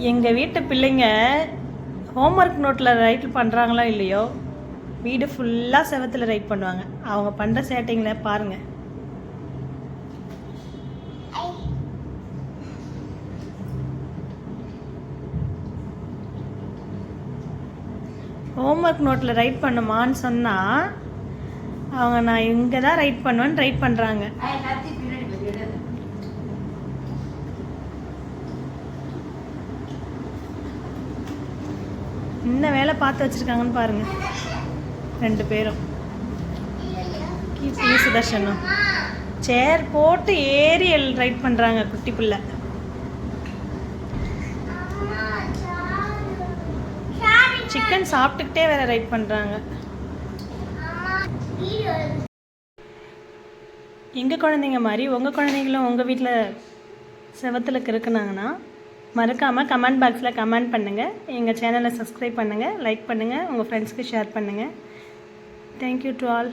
எங்கள் வீட்டு பிள்ளைங்க ஹோம்ஒர்க் நோட்டில் ரைட் பண்ணுறாங்களோ இல்லையோ வீடு ஃபுல்லாக செவத்தில் ரைட் பண்ணுவாங்க. அவங்க பண்ணுற சேட்டிங்களை பாருங்கள். ஹோம்ஒர்க் நோட்டில் ரைட் பண்ணுமான்னு சொன்னால் அவங்க நான் இங்கே தான் ரைட் பண்ணுவேன்னு ரைட் பண்ணுறாங்க. என்ன வேலை பார்த்து வச்சுருக்காங்கன்னு பாருங்கள். 2 பேரும் கீர்த்தி சுதர்ஷனும் சேர் போட்டு ஏறி ரைட் பண்ணுறாங்க. குட்டி பிள்ளை சிக்கன் சாப்பிட்டுக்கிட்டே வேற ரைட் பண்ணுறாங்க. எங்கள் குழந்தைங்க மாதிரி உங்கள் குழந்தைங்களும் உங்கள் வீட்டில் செவத்தில் கிறுக்குனாங்கன்னா மறக்காமல் கமெண்ட் பாக்ஸில் கமெண்ட் பண்ணுங்கள். எங்கள் சேனலை சப்ஸ்கிரைப் பண்ணுங்கள், லைக் பண்ணுங்கள், உங்கள் ஃப்ரெண்ட்ஸ்க்கு ஷேர் பண்ணுங்கள். Thank you to all.